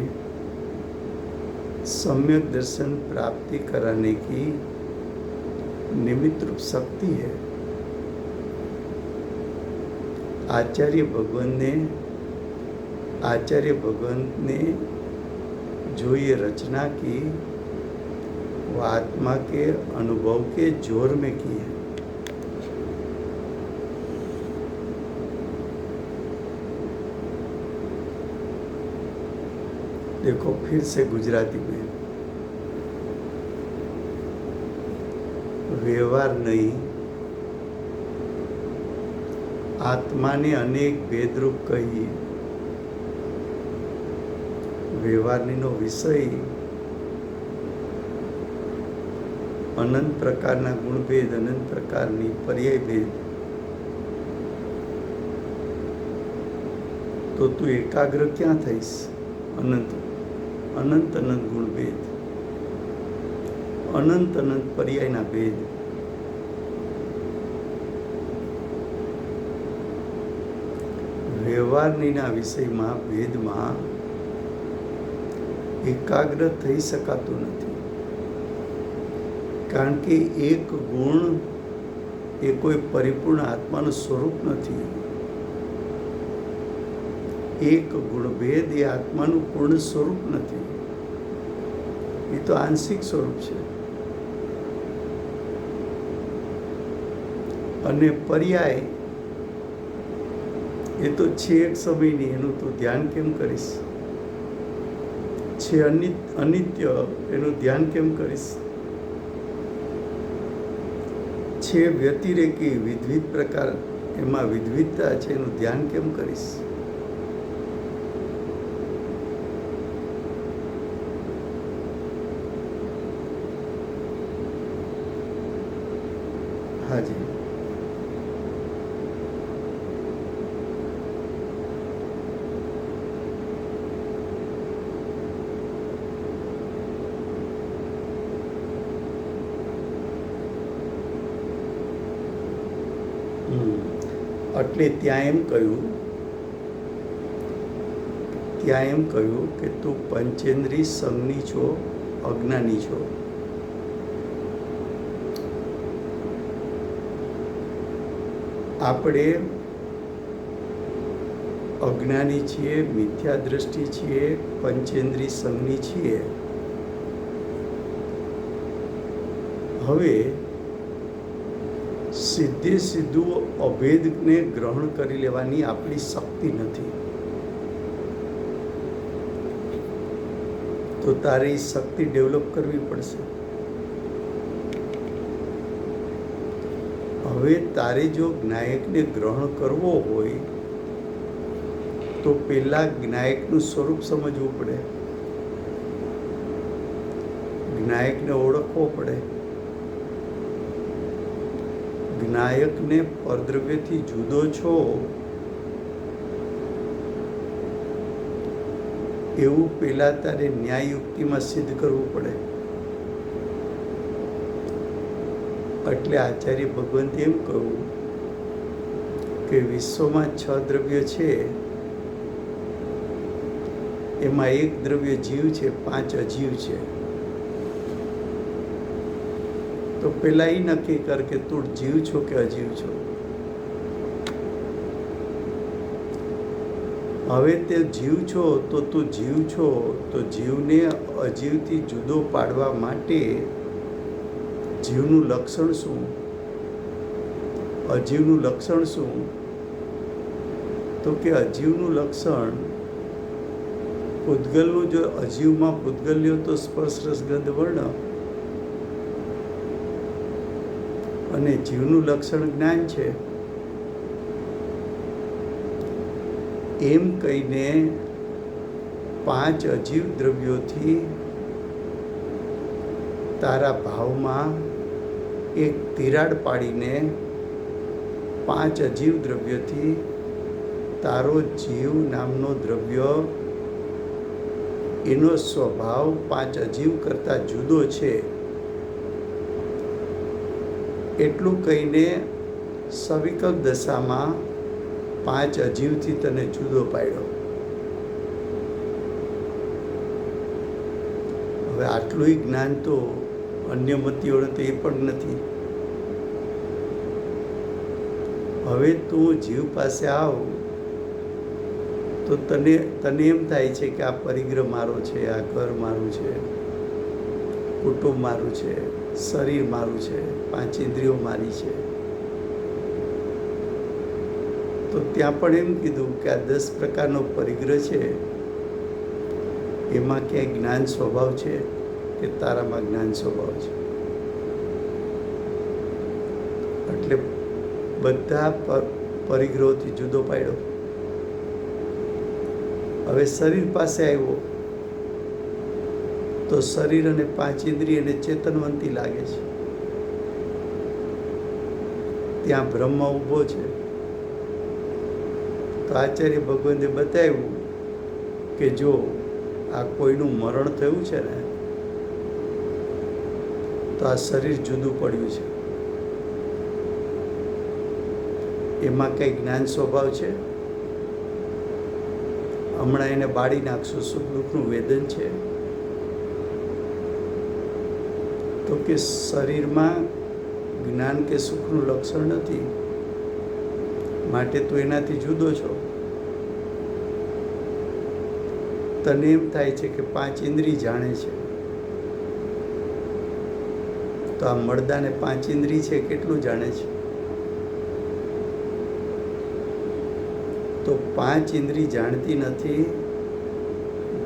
सम्यक दर्शन प्राप्ति कराने की निमित्त रूप शक्ति है। आचार्य भगवंत ने जो ये रचना की वो आत्मा के अनुभव के जोर में की है। देखो फिर से गुजराती में, व्यवहार नहीं, आत्मा ने अनेक भेदरूप कही। વ્યવહારનો વિષય અનંત પ્રકારના ગુણભેદ, અનંત પ્રકારની પર્યાય ભેદ, તો તું એકાગ્ર ક્યાં થઈશ? અનંત અનંત અનંત ગુણભેદ, અનંત અનંત પર્યાયના ભેદ, વ્યવહારનીના વિષયમાં ભેદમાં એકાગ્ર થઈ શકાતું નથી, કારણ કે એક ગુણ એ કોઈ પરિપૂર્ણ આત્માનું સ્વરૂપ નથી. એક ગુણભેદ એ આત્માનું પૂર્ણ સ્વરૂપ નથી, એ તો આંશિક સ્વરૂપ છે. અને પર્યાય એ તો છે એક સમયની, એનું તું ધ્યાન કેમ કરીશ? છે અનિત્ય, એનું ધ્યાન કેમ કરીશ? છે વ્યતિરેકી, વિવિધ પ્રકાર, એમાં વિવિધતા છે, એનું ધ્યાન કેમ કરીશ? હાજી. એટલે ત્યાં એમ કહ્યું કે તું પંચેન્દ્રિય સંઘની છો, અજ્ઞાની છો. આપણે અજ્ઞાની છીએ, મિથ્યા દ્રષ્ટિ છીએ, પંચેન્દ્રિય સંઘની છીએ. હવે સીધું અભેદને ગ્રહણ કરી લેવાની આપણી શક્તિ નથી. તો તારે એ શક્તિ ડેવલપ કરવી પડશે. હવે તારે જો જ્ઞાયકને ગ્રહણ કરવો હોય તો પહેલા જ્ઞાયકનું સ્વરૂપ સમજવું પડે, જ્ઞાયકને ઓળખવો પડે. જ્ઞાયકને પરદ્રવ્યથી જુદો છો એવું પહેલા તારે ન્યાયયુક્તિમાં સિદ્ધ કરવું પડે. એટલે આચાર્ય ભગવંતે એમ કહ્યું કે વિશ્વમાં 6 દ્રવ્ય છે, એમાં 1 દ્રવ્ય જીવ છે, 5 અજીવ છે. તો પેલા એ નક્કી કર કે તું જીવ છો કે અજીવ છો. હવે તે જીવ છો તો તું જીવ છો, તો જીવને અજીવથી જુદો પાડવા માટે જીવનું લક્ષણ શું, અજીવનું લક્ષણ શું? તો કે અજીવનું લક્ષણ પૂતગલનું, જો અજીવમાં પૂતગલ લ્યો તો સ્પર્શ રસ ગંધ વર્ણ, અને જીવનું લક્ષણ જ્ઞાન છે. એમ કહીને 5 અજીવ દ્રવ્યોથી તારા ભાવમાં એક તિરાડ પાડીને 5 અજીવ દ્રવ્યથી તારો જીવ નામનો દ્રવ્ય, એનો સ્વભાવ 5 અજીવ કરતાં જુદો છે એટલું કહીને સવિકલ્પ દશામાં 5 અજીવથી તને જુદો પાડ્યો. હવે આટલું જ્ઞાન તો અન્ય મતીઓને તો એ પણ નથી. હવે તું જીવ પાસે આવ તો તને એમ થાય છે કે આ પરિગ્રહ મારો છે, આ ઘર મારું છે, કુટુંબ મારું છે, શરીર મારું છે, 5 ઇન્દ્રિયો મારી છે. તો ત્યાં પણ એમ કીધું કે આ 10 પ્રકારનો પરિગ્રહ છે, એમાં ક્યાંય જ્ઞાન સ્વભાવ છે કે તારામાં જ્ઞાન સ્વભાવ છે? એટલે બધા પરિગ્રહોથી જુદો પાડ્યો. હવે શરીર પાસે આવ્યો તો શરીર અને 5 ઇન્દ્રિય એને ચેતનવંતી લાગે છે. ત્યાં બ્રહ્મ ઊભો છે. તો આચાર્ય ભગવંતે બતાવ્યું કે જો આ કોઈનું મરણ થયું છે ને, તો આ શરીર જુદું પડ્યું છે. એમાં કંઈ જ્ઞાન સ્વભાવ છે? હમણાં એને બાળી નાખશો, સુખ દુઃખનું વેદન છે. તો કે શરીરમાં જ્ઞાન કે સુખનું લક્ષણ નથી, માટે તું એનાથી જુદો છો. તને એમ થાય છે કે 5 ઇન્દ્રિય જાણે છે. તો આ મળદાને 5 ઇન્દ્રિય છે કેટલું જાણે છે? તો 5 ઇન્દ્રિય જાણતી નથી.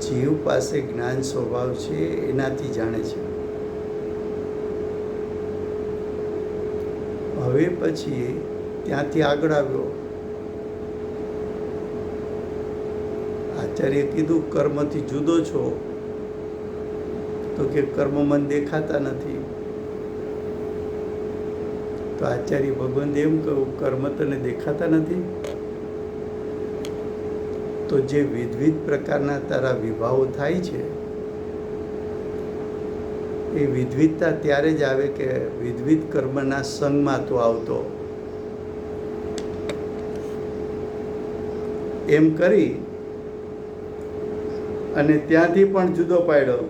જીવ પાસે જ્ઞાન સ્વભાવ છે, એનાથી જાણે છે. હવે પછી ત્યાંથી આગળ આવ્યો. આચાર્ય કીધું કર્મથી જુદો છો, તો કે કર્મ મન દેખાતા નથી. તો આચાર્ય ભગવાન એમ કહ્યું, કર્મ તને દેખાતા નથી? તો જે વિવિધ પ્રકારના તારા વિભાવો થાય છે, એ વિવિધતા ત્યારે જ આવે કે વિવિધ કર્મના સંગમાં તું આવતો. એમ કરી અને ત્યાંથી પણ જુદો પાડ્યો.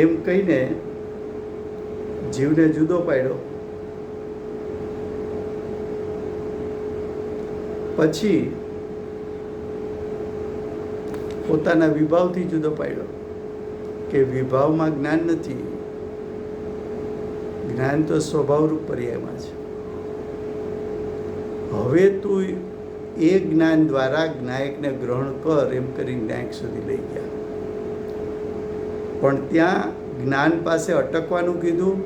એમ કહીને જીવને જુદો પાડ્યો. પછી પોતાના વિભાવથી જુદો પાડ્યો કે વિભાવમાં જ્ઞાન નથી, જ્ઞાન તો સ્વભાવરૂપ પર્યાયમાં છે. હવે તું એ જ્ઞાન દ્વારા જ્ઞાયકને ગ્રહણ કર, એમ કરી જ્ઞાયક સુધી લઈ ગયા. પણ ત્યાં જ્ઞાન પાસે અટકવાનું કીધું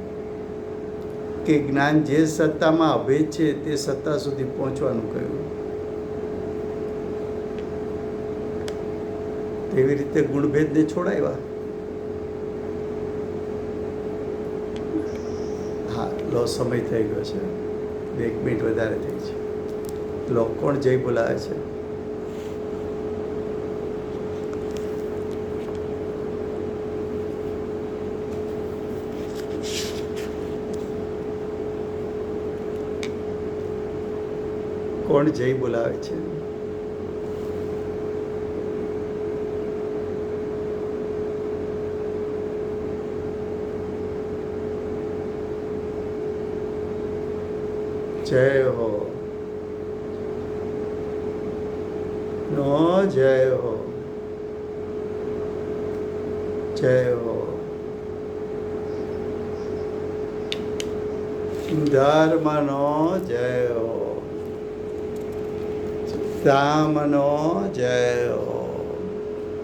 કે જ્ઞાન જે સત્તામાં અભેદ છે તે સત્તા સુધી પહોંચવાનું કહ્યું. એવી રીતે ગુણભેદને છોડાવ્યા. હા, લો સમય થઈ ગયો છે, 1 મિનિટ વધારે થઈ છે. લો, કોણ જય બોલાવે છે? કોણ જય બોલાવે છે? जय हो, नो जय हो, जय हो. धर्मनो जय हो, धामनो जय हो.